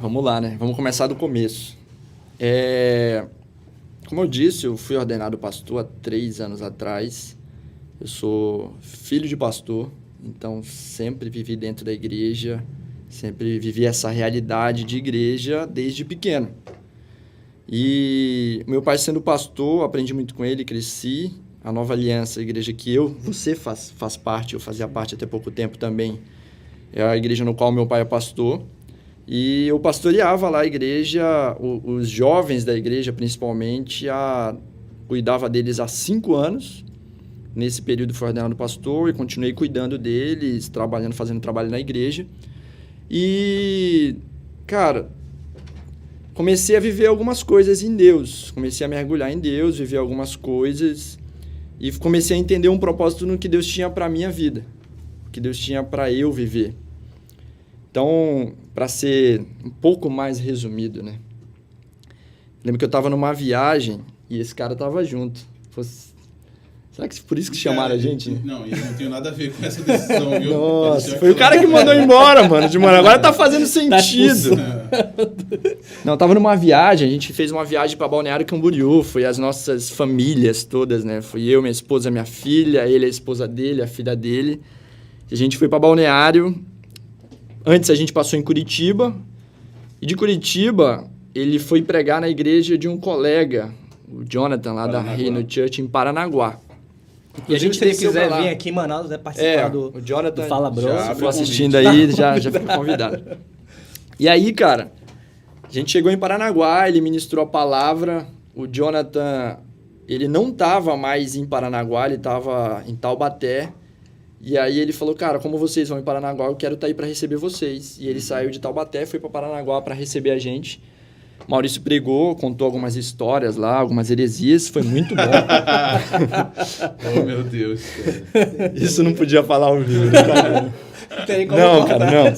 Vamos lá, né? Vamos começar do começo. Como eu disse, eu fui ordenado pastor há 3 anos atrás. Eu sou filho de pastor, então sempre vivi dentro da igreja, sempre vivi essa realidade de igreja desde pequeno. E meu pai sendo pastor, aprendi muito com ele, cresci. A Nova Aliança, a igreja que você faz parte, eu fazia parte até pouco tempo também, é a igreja no qual meu pai é pastor. E eu pastoreava lá a igreja, os jovens da igreja principalmente, cuidava deles há 5 anos. Nesse período fui ordenado pastor e continuei cuidando deles, trabalhando, fazendo trabalho na igreja. E, cara, comecei a viver algumas coisas em Deus. Comecei a mergulhar em Deus, viver algumas coisas. E comecei a entender um propósito no que Deus tinha para a minha vida. O que Deus tinha para eu viver. Então, para ser um pouco mais resumido, né? Lembro que eu estava numa viagem e esse cara estava junto. Será que por isso que chamaram a gente? Né? Não, isso não tem nada a ver com essa decisão, viu? Nossa, foi o cara que mandou embora, mano. Agora tá fazendo sentido. Não, eu tava numa viagem, a gente fez uma viagem para Balneário Camboriú, foi as nossas famílias todas, né? Fui eu, minha esposa, minha filha, ele, a esposa dele, a filha dele. A gente foi para Balneário. Antes a gente passou em Curitiba. E de Curitiba, ele foi pregar na igreja de um colega, o Jonathan, lá da Reino Church, em Paranaguá. E a gente, se ele quiser vir aqui em Manaus, né, participar do Fala Bro. Se for assistindo aí, já fica convidado. E aí, cara, a gente chegou em Paranaguá, ele ministrou a palavra. O Jonathan, ele não estava mais em Paranaguá, ele estava em Taubaté. E aí ele falou, cara, como vocês vão em Paranaguá, eu quero estar aí para receber vocês. E ele saiu de Taubaté, foi para Paranaguá para receber a gente. Maurício pregou, contou algumas histórias lá, algumas heresias, foi muito bom. Oh, meu Deus. Cara. Isso não podia falar ao vivo, né, cara? Não, cara, não.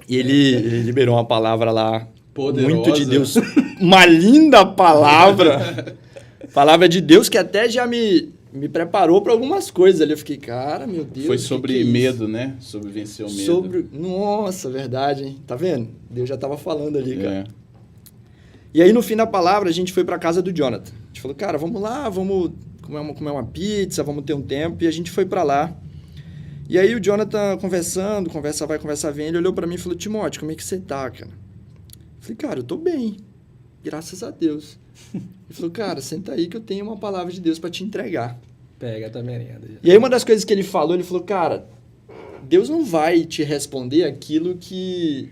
E ele liberou uma palavra lá, poderosa. Muito de Deus. Uma linda palavra. Palavra de Deus que até já me preparou para algumas coisas ali. Eu fiquei, cara, meu Deus. Foi sobre medo, né? Sobre vencer o medo. Nossa, verdade, hein? Tá vendo? Deus já tava falando ali, cara. E aí, no fim da palavra, a gente foi pra casa do Jonathan. A gente falou, cara, vamos lá, vamos comer uma pizza, vamos ter um tempo. E a gente foi pra lá. E aí, o Jonathan conversando, conversa vai, conversa vem, ele olhou pra mim e falou, Timóteo, como é que você tá, cara? Eu falei, cara, eu tô bem, graças a Deus. Ele falou, cara, senta aí que eu tenho uma palavra de Deus pra te entregar. Pega a tua merenda. E aí, uma das coisas que ele falou, cara, Deus não vai te responder aquilo que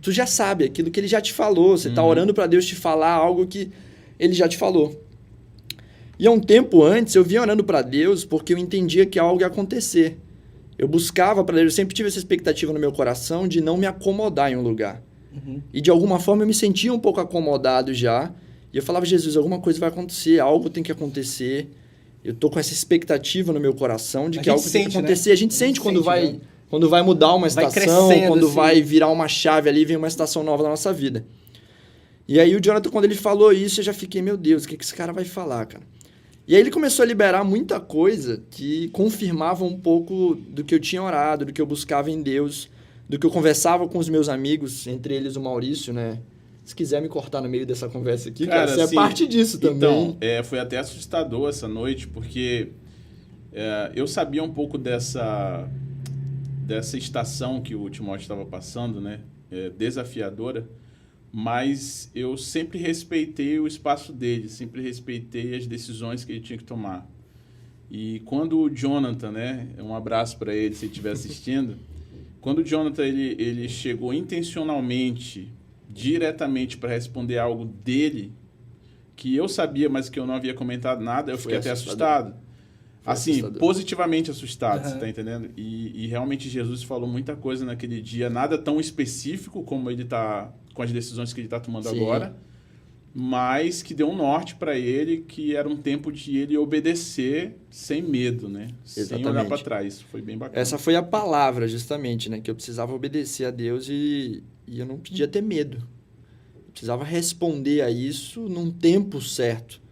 tu já sabe, aquilo que ele já te falou. Você tá orando para Deus te falar algo que ele já te falou. E há um tempo antes, eu vinha orando para Deus porque eu entendia que algo ia acontecer. Eu buscava para Deus, eu sempre tive essa expectativa no meu coração de não me acomodar em um lugar. E de alguma forma eu me sentia um pouco acomodado já. E eu falava, Jesus, alguma coisa vai acontecer, algo tem que acontecer. Eu tô com essa expectativa no meu coração de que algo tem que acontecer. Né? A gente sente quando vai... Né? Quando vai mudar uma estação, quando assim. Vai virar uma chave ali, vem uma estação nova na nossa vida. E aí o Jonathan, quando ele falou isso, eu já fiquei, meu Deus, o que esse cara vai falar, cara? E aí ele começou a liberar muita coisa que confirmava um pouco do que eu tinha orado, do que eu buscava em Deus, do que eu conversava com os meus amigos, entre eles o Maurício, né? Se quiser me cortar no meio dessa conversa aqui, cara, você assim, é parte disso também. Então, foi até assustador essa noite, porque eu sabia um pouco dessa estação que o Timóteo estava passando, né? Desafiadora, mas eu sempre respeitei o espaço dele, sempre respeitei as decisões que ele tinha que tomar. E quando o Jonathan, né? Um abraço para ele se ele estiver assistindo. Quando o Jonathan ele chegou intencionalmente, diretamente para responder algo dele, que eu sabia, mas que eu não havia comentado nada, eu fiquei até assustado. Assim, positivamente assustado, você tá entendendo? E realmente Jesus falou muita coisa naquele dia, nada tão específico como ele tá, com as decisões que ele tá tomando agora, mas que deu um norte para ele, que era um tempo de ele obedecer sem medo, né? Sem olhar para trás. Isso foi bem bacana. Essa foi a palavra, justamente, né? Que eu precisava obedecer a Deus e eu não podia ter medo. Eu precisava responder a isso num tempo certo.